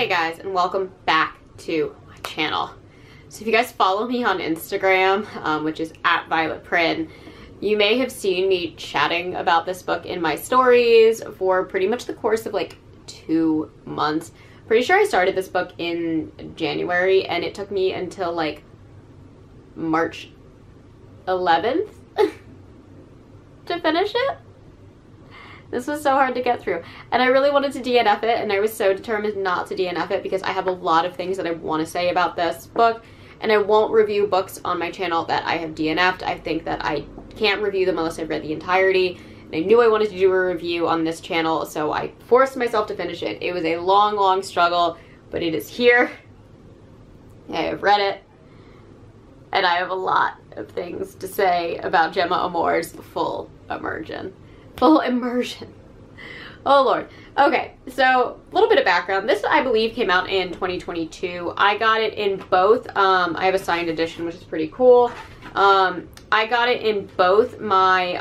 Hey guys, and welcome back to my channel. So if you guys follow me on Instagram, which is @VioletPrynne, you may have seen me chatting about this book in my stories for pretty much the course of like 2 months. Pretty sure I started this book in January and it took me until like March 11th to finish it. This was so hard to get through, and I really wanted to DNF it, and I was so determined not to DNF it because I have a lot of things that I want to say about this book, and I won't review books on my channel that I have DNF'd. I think that I can't review them unless I've read the entirety, and I knew I wanted to do a review on this channel, so I forced myself to finish it. It was a long, long struggle, but it is here. I have read it, and I have a lot of things to say about Gemma Amor's full immersion. Full immersion. Oh Lord. Okay, so a little bit of background. This, I believe, came out in 2022. I got it in both. I have a signed edition, which is pretty cool. I got it in both my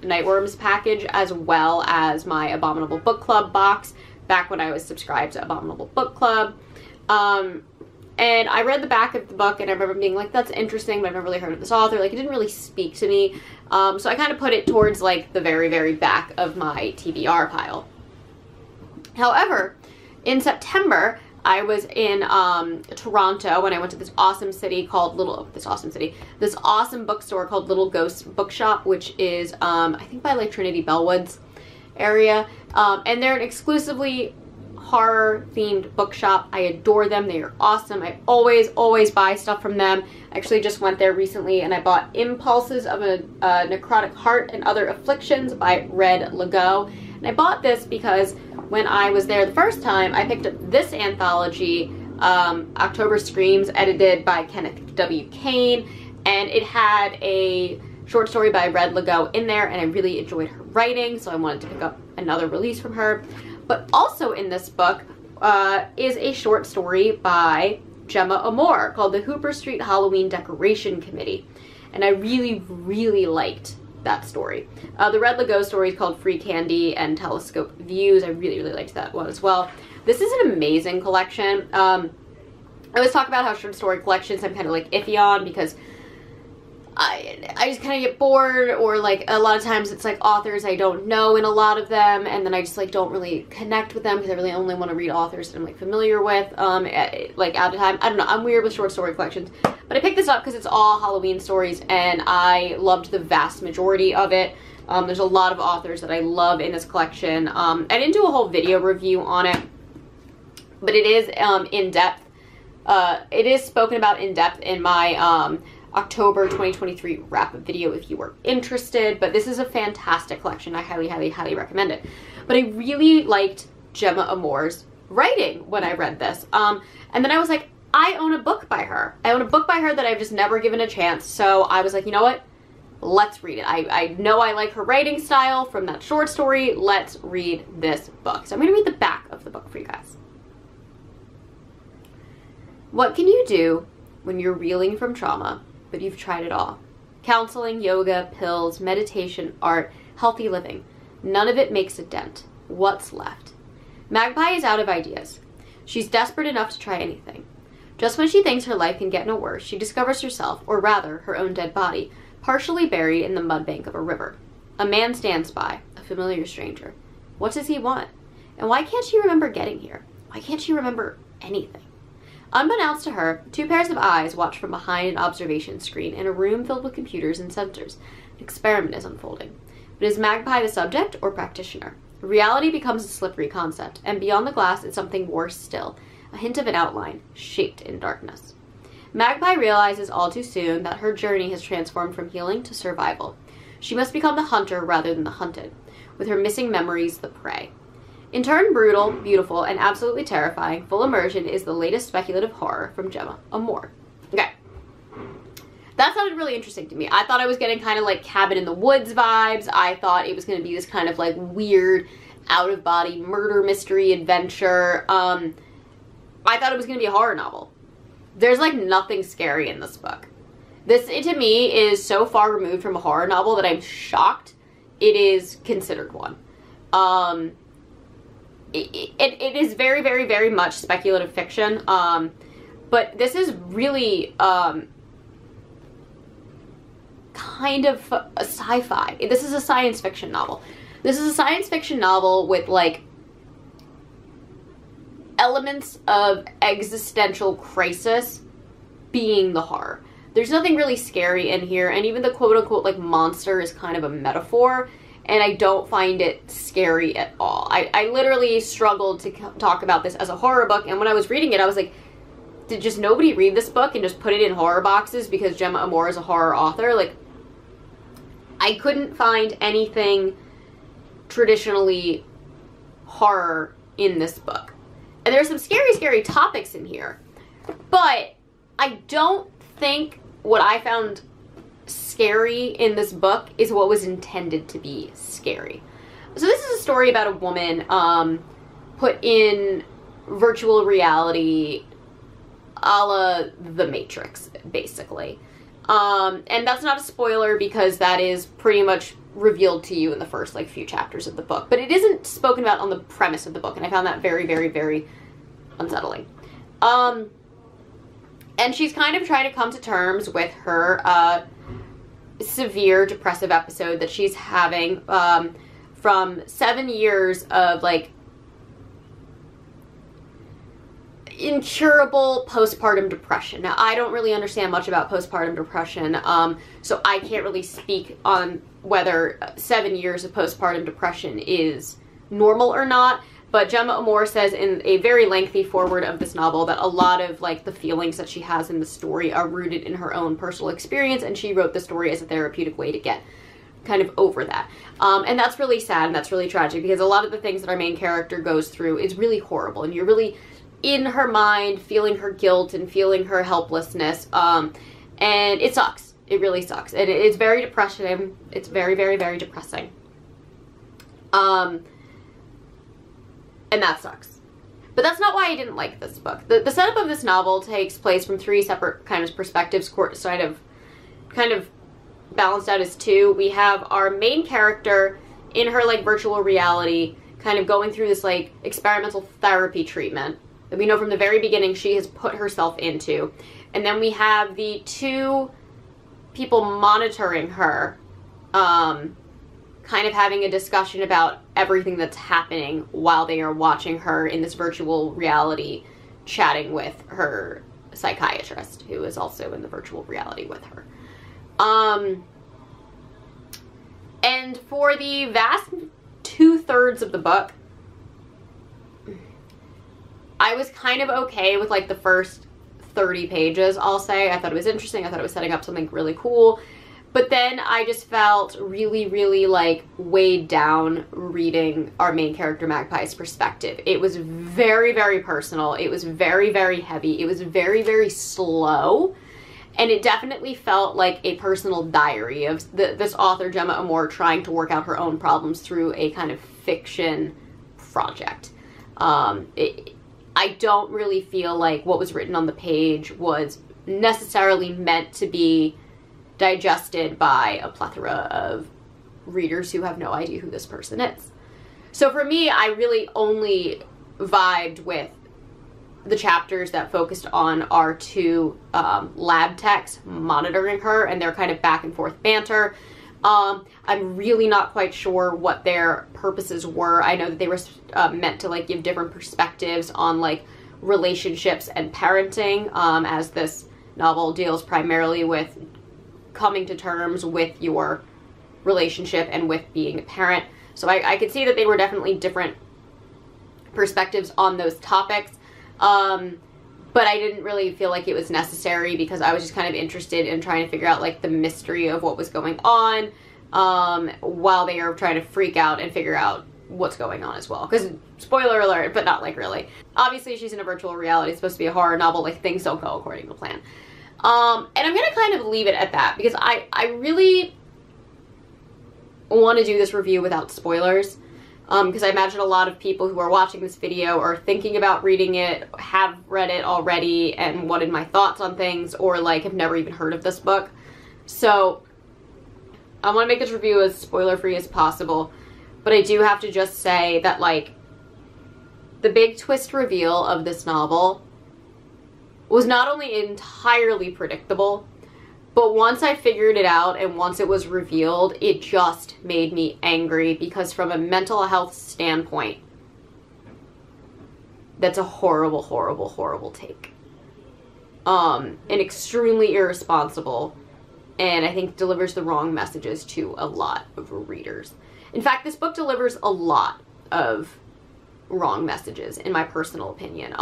Nightworms package as well as my Abominable Book Club box back when I was subscribed to Abominable Book Club. And I read the back of the book and I remember being like, that's interesting, but I've never really heard of this author. Like, it didn't really speak to me. So I kind of put it towards like the very, very back of my TBR pile. However, in September, I was in Toronto when I went to this awesome city called this awesome bookstore called Little Ghost Bookshop, which is, I think by like Trinity Bellwoods area. And they're an exclusively horror themed bookshop. I adore them. They are awesome. I always buy stuff from them. I actually just went there recently and I bought Impulses of a Necrotic Heart and Other Afflictions by Red Legault. And I bought this because when I was there the first time, I picked up this anthology, October Screams, edited by Kenneth W. Kane, and it had a short story by Red Legault in there, and I really enjoyed her writing, so I wanted to pick up another release from her. But also in this book is a short story by Gemma Amor called The Hooper Street Halloween Decoration Committee. And I really, really liked that story. The Red Legault story is called Free Candy and Telescope Views. I really, really liked that one as well. This is an amazing collection. I always talk about how short story collections I'm kind of like iffy on because I just kind of get bored, or like a lot of times it's like authors I don't know in a lot of them, and then I just like don't really connect with them because I really only want to read authors that I'm like familiar with like at a time. I don't know, I'm weird with short story collections, but I picked this up because it's all Halloween stories and I loved the vast majority of it. There's a lot of authors that I love in this collection. I didn't do a whole video review on it, but it is in depth. It is spoken about in depth in my October 2023 wrap-up video if you were interested, but this is a fantastic collection. I highly, highly, highly recommend it. But I really liked Gemma Amor's writing when I read this. And then I was like, I own a book by her. I own a book by her that I've just never given a chance. So I was like, you know what? Let's read it. I know I like her writing style from that short story. Let's read this book. So I'm going to read the back of the book for you guys. What can you do when you're reeling from trauma, but you've tried it all? Counseling, yoga, pills, meditation, art, healthy living. None of it makes a dent. What's left? Magpie is out of ideas. She's desperate enough to try anything. Just when she thinks her life can get no worse, she discovers herself, or rather, her own dead body, partially buried in the mud bank of a river. A man stands by, a familiar stranger. What does he want? And why can't she remember getting here? Why can't she remember anything? Unbeknownst to her, 2 pairs of eyes watch from behind an observation screen in a room filled with computers and sensors. An experiment is unfolding. But is Magpie the subject or practitioner? Reality becomes a slippery concept, and beyond the glass is something worse still, a hint of an outline, shaped in darkness. Magpie realizes all too soon that her journey has transformed from healing to survival. She must become the hunter rather than the hunted, with her missing memories the prey. In turn brutal, beautiful, and absolutely terrifying, Full Immersion is the latest speculative horror from Gemma Amor. Okay. That sounded really interesting to me. I thought I was getting kind of like Cabin in the Woods vibes. I thought it was going to be this kind of like weird, out-of-body murder mystery adventure. I thought it was going to be a horror novel. There's like nothing scary in this book. This, to me, is so far removed from a horror novel that I'm shocked it is considered one. it is very, very, very much speculative fiction, but this is really kind of a sci-fi. This is a science fiction novel. This is a science fiction novel with, like, elements of existential crisis being the horror. There's nothing really scary in here, and even the quote-unquote, like, monster is kind of a metaphor, and I don't find it scary at all. I literally struggled to talk about this as a horror book, and when I was reading it, I was like, did just nobody read this book and just put it in horror boxes because Gemma Amor is a horror author? Like, I couldn't find anything traditionally horror in this book. And there's some scary, scary topics in here, but I don't think what I found scary in this book is what was intended to be scary. So this is a story about a woman put in virtual reality a la The Matrix, basically. And that's not a spoiler because that is pretty much revealed to you in the first, like, few chapters of the book. But it isn't spoken about on the premise of the book, and I found that very, very, very unsettling. And she's kind of trying to come to terms with her severe depressive episode that she's having from 7 years of, like, incurable postpartum depression. Now, I don't really understand much about postpartum depression, so I can't really speak on whether 7 years of postpartum depression is normal or not, but Gemma Amor says in a very lengthy foreword of this novel that a lot of, like, the feelings that she has in the story are rooted in her own personal experience, and she wrote the story as a therapeutic way to get kind of over that. And that's really sad, and that's really tragic, because a lot of the things that our main character goes through is really horrible, and you're really in her mind, feeling her guilt and feeling her helplessness, and it sucks. It really sucks. And it's very depressing. It's very, very, very depressing. And that sucks. But that's not why I didn't like this book. The setup of this novel takes place from 3 separate kind of perspectives, kind of balanced out as 2. We have our main character in her, like, virtual reality, kind of going through this, like, experimental therapy treatment that we know from the very beginning she has put herself into. And then we have the 2 people monitoring her, kind of having a discussion about everything that's happening while they are watching her in this virtual reality, chatting with her psychiatrist, who is also in the virtual reality with her. And for the vast 2/3 of the book, I was kind of okay with, like, the first 30 pages, I'll say. I thought it was interesting. I thought it was setting up something really cool. But then I just felt really, really, like, weighed down reading our main character Magpie's perspective. It was very, very personal. It was very, very heavy. It was very, very slow. And it definitely felt like a personal diary of this author, Gemma Amor, trying to work out her own problems through a kind of fiction project. I don't really feel like what was written on the page was necessarily meant to be digested by a plethora of readers who have no idea who this person is. So for me, I really only vibed with the chapters that focused on our 2 lab techs monitoring her and their kind of back and forth banter. I'm really not quite sure what their purposes were. I know that they were meant to, like, give different perspectives on, like, relationships and parenting, as this novel deals primarily with coming to terms with your relationship and with being a parent. So I could see that they were definitely different perspectives on those topics. But I didn't really feel like it was necessary because I was just kind of interested in trying to figure out, like, the mystery of what was going on, while they are trying to freak out and figure out what's going on as well. Because, spoiler alert, but not, like, really. Obviously, she's in a virtual reality. It's supposed to be a horror novel. Like, things don't go according to plan. And I'm going to kind of leave it at that because I really want to do this review without spoilers. Because I imagine a lot of people who are watching this video are thinking about reading it, have read it already, and wanted my thoughts on things, or, like, have never even heard of this book. So I want to make this review as spoiler-free as possible, but I do have to just say that, like, the big twist reveal of this novel was not only entirely predictable, but once I figured it out and once it was revealed, it just made me angry, because from a mental health standpoint, that's a horrible, horrible, horrible take. And extremely irresponsible, and I think delivers the wrong messages to a lot of readers. In fact, this book delivers a lot of wrong messages, in my personal opinion.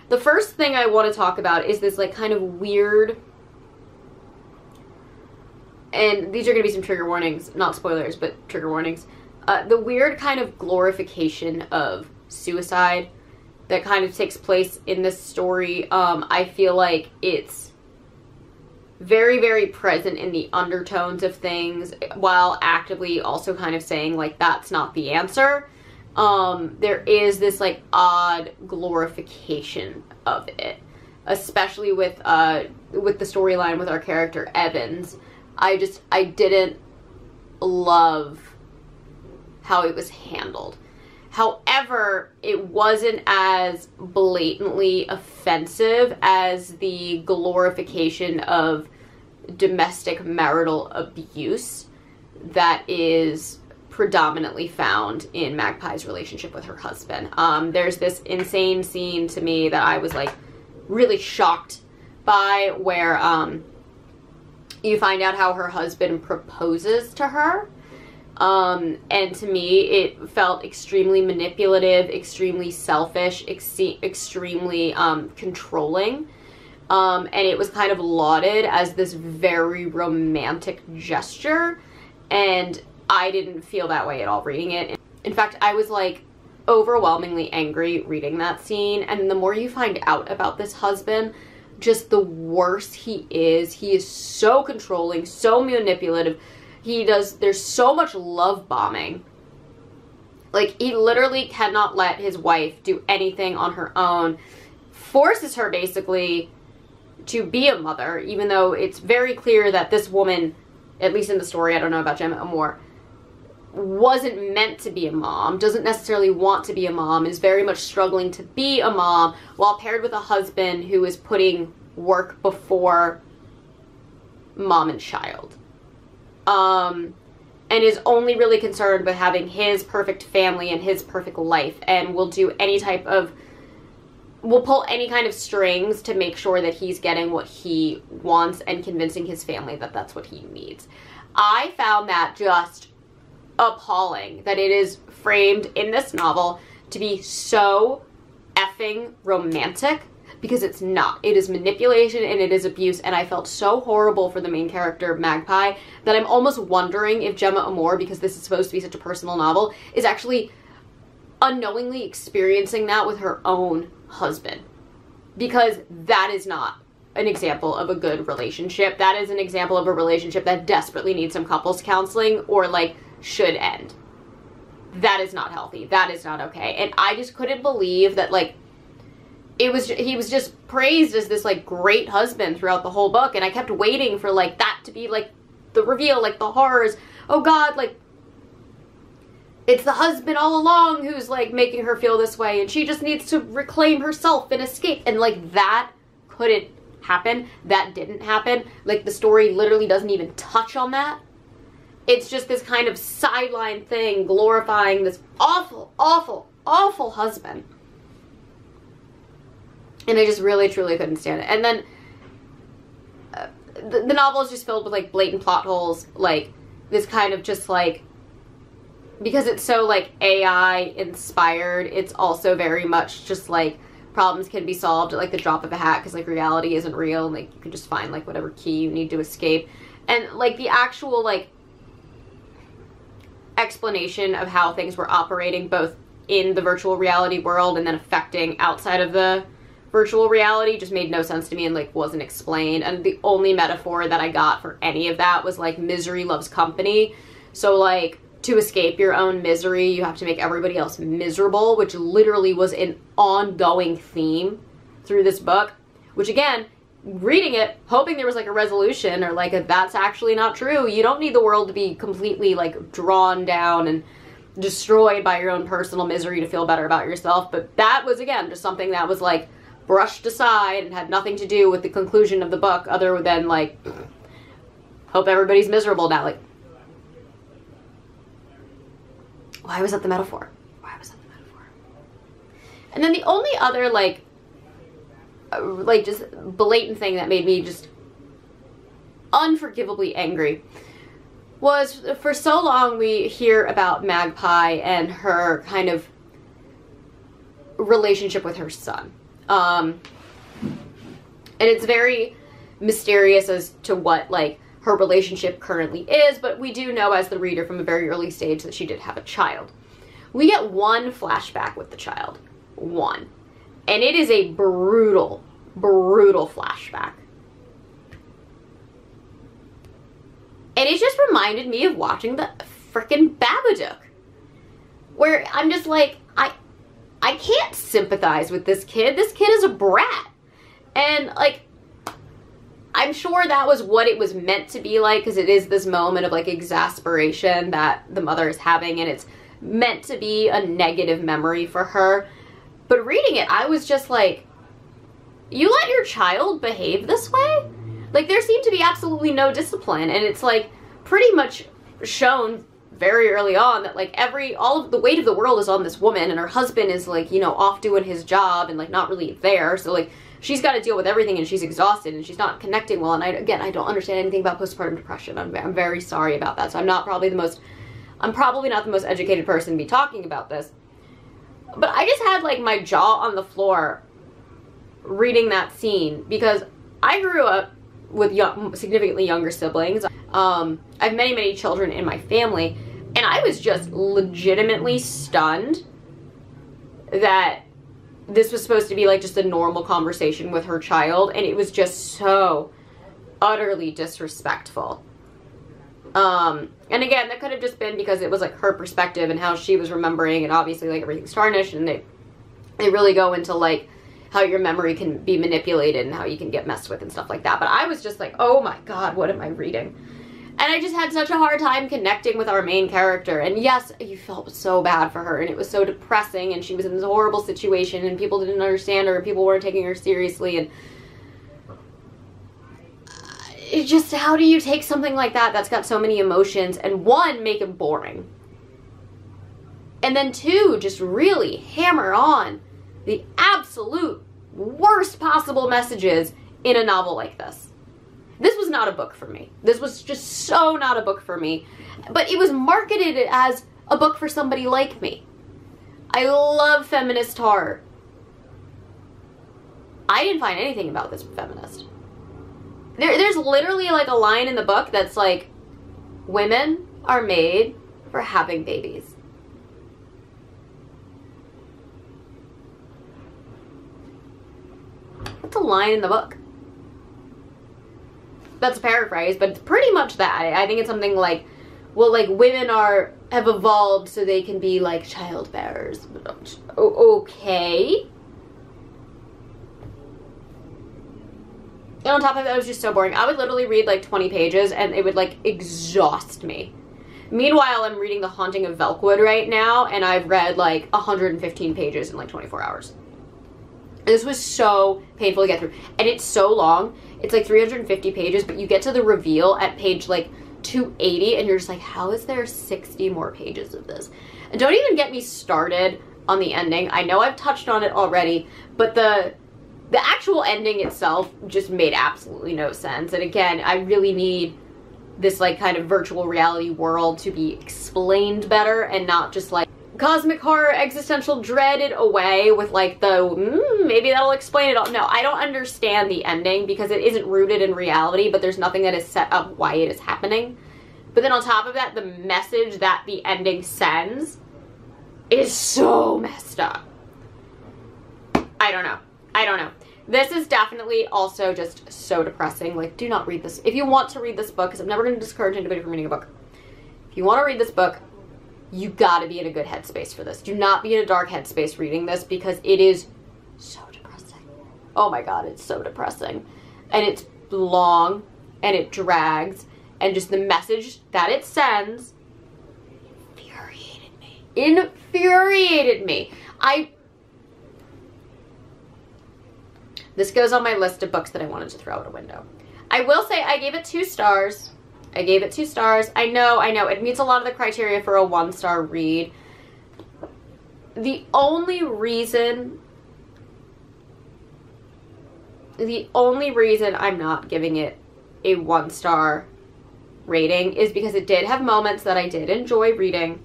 The first thing I want to talk about is this like kind of weird, and these are going to be some trigger warnings, not spoilers, but trigger warnings. The weird kind of glorification of suicide that kind of takes place in this story. I feel like it's very, very present in the undertones of things, while actively also kind of saying like that's not the answer. There is this like odd glorification of it, especially with the storyline with our character Evans. I didn't love how it was handled. However, it wasn't as blatantly offensive as the glorification of domestic marital abuse that is predominantly found in Magpie's relationship with her husband. There's this insane scene to me that I was like really shocked by, where you find out how her husband proposes to her. And to me, it felt extremely manipulative, extremely selfish, extremely controlling. And it was kind of lauded as this very romantic gesture. And I didn't feel that way at all reading it. In fact, I was like overwhelmingly angry reading that scene. And the more you find out about this husband, just the worse he is. He is so controlling, so manipulative. There's so much love bombing. Like, he literally cannot let his wife do anything on her own. Forces her basically to be a mother, even though it's very clear that this woman, at least in the story, I don't know about Gemma Amor, wasn't meant to be a mom, doesn't necessarily want to be a mom, is very much struggling to be a mom, while paired with a husband who is putting work before mom and child. And is only really concerned with having his perfect family and his perfect life, and will do will pull any kind of strings to make sure that he's getting what he wants and convincing his family that that's what he needs. I found that just appalling, that it is framed in this novel to be so effing romantic, because it's not. It is manipulation and it is abuse, and I felt so horrible for the main character, Magpie, that I'm almost wondering if Gemma Amor, because this is supposed to be such a personal novel, is actually unknowingly experiencing that with her own husband. Because that is not an example of a good relationship. That is an example of a relationship that desperately needs some couples counseling, or like should end. That is not healthy. That is not okay. And I just couldn't believe that, like, he was just praised as this like great husband throughout the whole book, and I kept waiting for like that to be like the reveal, like the horrors. Oh God, like it's the husband all along who's like making her feel this way, and she just needs to reclaim herself and escape. And like that couldn't happen. That didn't happen. Like the story literally doesn't even touch on that. It's just this kind of sideline thing glorifying this awful, awful, awful husband. And I just really, truly couldn't stand it. And then the novel is just filled with like blatant plot holes, like this kind of just like, because it's so like AI inspired, it's also very much just like problems can be solved at like the drop of a hat, because like reality isn't real, and like you can just find like whatever key you need to escape. And like the actual like explanation of how things were operating both in the virtual reality world and then affecting outside of the virtual reality just made no sense to me, and like wasn't explained. And the only metaphor that I got for any of that was like misery loves company. So like to escape your own misery, you have to make everybody else miserable, which literally was an ongoing theme through this book, which again, reading it, hoping there was like a resolution, or like if that's actually not true. You don't need the world to be completely like drawn down and destroyed by your own personal misery to feel better about yourself. But that was, again, just something that was like brushed aside and had nothing to do with the conclusion of the book other than like, hope everybody's miserable now. Like, why was that the metaphor? Why was that the metaphor? And then the only other like just blatant thing that made me just unforgivably angry was, for so long we hear about Magpie and her kind of relationship with her son. And it's very mysterious as to what like her relationship currently is, but we do know as the reader from a very early stage that she did have a child. We get one flashback with the child. One. And it is a brutal, brutal flashback. And it just reminded me of watching the frickin' Babadook. Where I'm just like, I can't sympathize with this kid. This kid is a brat. And like, I'm sure that was what it was meant to be like, because it is this moment of like exasperation that the mother is having, and it's meant to be a negative memory for her. But reading it, I was just like, you let your child behave this way? Like, there seemed to be absolutely no discipline, and it's like pretty much shown very early on that like all of the weight of the world is on this woman, and her husband is like, you know, off doing his job and like not really there, so like she's got to deal with everything, and she's exhausted, and she's not connecting well. And I don't understand anything about postpartum depression. I'm very sorry about that. So I'm probably not the most educated person to be talking about this. But I just had like my jaw on the floor reading that scene, because I grew up with significantly younger siblings. I have many, many children in my family, and I was just legitimately stunned that this was supposed to be like just a normal conversation with her child, and it was just so utterly disrespectful. And again, that could have just been because it was like her perspective and how she was remembering, and obviously like everything's tarnished, and they really go into like how your memory can be manipulated and how you can get messed with and stuff like that. But I was just like, oh my God, what am I reading? And I just had such a hard time connecting with our main character. And yes, you felt so bad for her, and it was so depressing, and she was in this horrible situation, and people didn't understand her, and people weren't taking her seriously, and it just, how do you take something like that that's got so many emotions and one, make it boring, and then two, just really hammer on the absolute worst possible messages in a novel like this? This was not a book for me. This was just so not a book for me. But it was marketed as a book for somebody like me. I love feminist horror. I didn't find anything about this feminist. There's literally like a line in the book that's like, women are made for having babies. That's a line in the book. That's a paraphrase, but it's pretty much that. I think it's something like, well, like, women have evolved so they can be like child bearers. Okay. And on top of that, it was just so boring. I would literally read like 20 pages and it would like exhaust me. Meanwhile, I'm reading The Haunting of Velkwood right now, and I've read like 115 pages in like 24 hours. This was so painful to get through. And it's so long. It's like 350 pages, but you get to the reveal at page like 280, and you're just like, how is there 60 more pages of this? And don't even get me started on the ending. I know I've touched on it already, but the actual ending itself just made absolutely no sense. And again, I really need this like kind of virtual reality world to be explained better, and not just like cosmic horror existential dreaded away with like the maybe that'll explain it all. No, I don't understand the ending because it isn't rooted in reality, but there's nothing that is set up why it is happening. But then on top of that, the message that the ending sends is so messed up. I don't know. This is definitely also just so depressing. Like, do not read this. If you want to read this book, because I'm never going to discourage anybody from reading a book. If you want to read this book, you gotta be in a good headspace for this. Do not be in a dark headspace reading this, because it is so depressing. Oh my God, it's so depressing. And it's long, and it drags, and just the message that it sends infuriated me. infuriated me. This goes on my list of books that I wanted to throw out a window. I will say I gave it 2 stars. I gave it 2 stars. I know, it meets a lot of the criteria for a 1-star read. The only reason I'm not giving it a 1-star rating is because it did have moments that I did enjoy reading.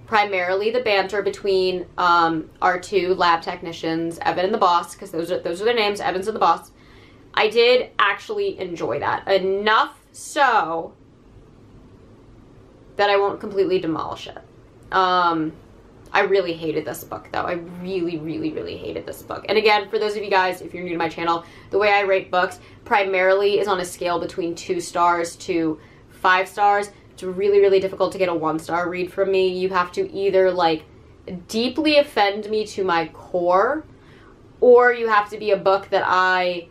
Primarily the banter between our 2 lab technicians, Evan and the boss, because those are their names, Evans and the boss. I did actually enjoy that. Enough so that I won't completely demolish it. I really hated this book, though. I really, really, really hated this book. And again, for those of you guys, if you're new to my channel, the way I rate books primarily is on a scale between 2 stars to 5 stars. It's really, really difficult to get a 1-star read from me. You have to either, like, deeply offend me to my core, or you have to be a book that I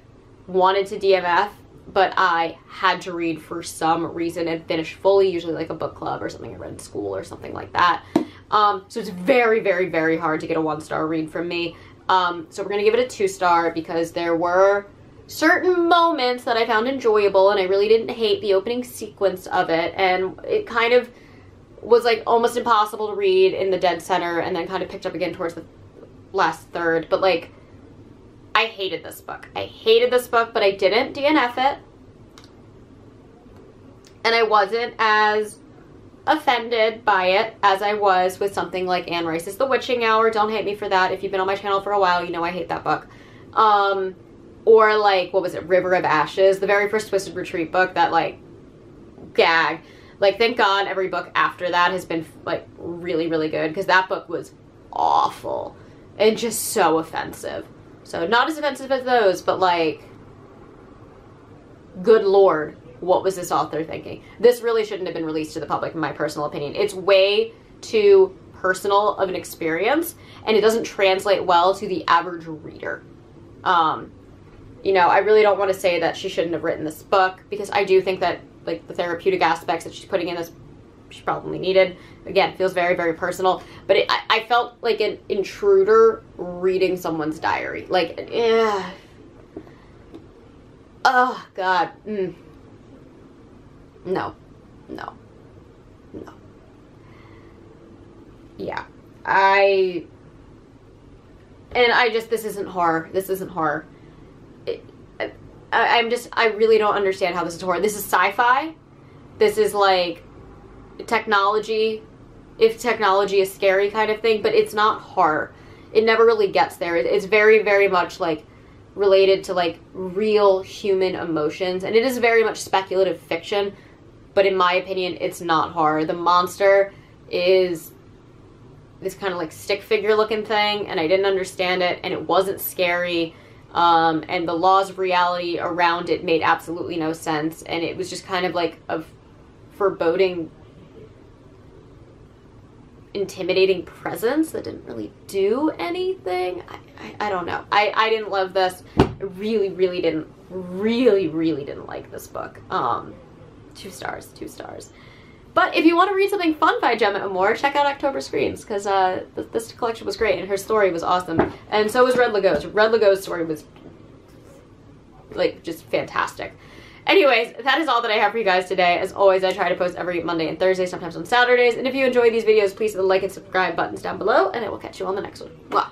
wanted to DMF, but I had to read for some reason and finish fully, usually like a book club or something I read in school or something like that. So it's very, very, very hard to get a 1-star read from me. So we're going to give it a 2-star because there were certain moments that I found enjoyable, and I really didn't hate the opening sequence of it, and it kind of was like almost impossible to read in the dead center and then kind of picked up again towards the last third. But like, I hated this book. I hated this book, but I didn't DNF it. And I wasn't as offended by it as I was with something like Anne Rice's The Witching Hour. Don't hate me for that. If you've been on my channel for a while, you know I hate that book. Or like, what was it? River of Ashes, the very first Twisted Retreat book that like, gag. Like, thank God every book after that has been like really, really good, because that book was awful and just so offensive. So not as offensive as those, but like, good Lord, what was this author thinking? This really shouldn't have been released to the public, in my personal opinion. It's way too personal of an experience, and it doesn't translate well to the average reader. You know, I really don't want to say that she shouldn't have written this book, because I do think that like the therapeutic aspects that she's putting in this, she probably needed. Again, feels very, very personal, but I felt like an intruder reading someone's diary. Like, oh God, no. Yeah, this isn't horror. This isn't horror. I really don't understand how this is horror. This is sci-fi. This is like technology, if technology is scary kind of thing, but it's not horror. It never really gets there. It's very, very much like related to like real human emotions, and it is very much speculative fiction, but in my opinion, it's not horror. The monster is this kind of like stick figure looking thing, and I didn't understand it, and it wasn't scary. And the laws of reality around it made absolutely no sense, and it was just kind of like a foreboding, intimidating presence that didn't really do anything. I don't know. I didn't love this. I really didn't like this book. 2 stars. But if you want to read something fun by Gemma Amor, check out October Screams, because this collection was great, and her story was awesome. And so was Red Legault's. Red Legault's story was, like, just fantastic. Anyways, that is all that I have for you guys today. As always, I try to post every Monday and Thursday, sometimes on Saturdays. And if you enjoy these videos, please hit the like and subscribe buttons down below, and I will catch you on the next one. Mwah.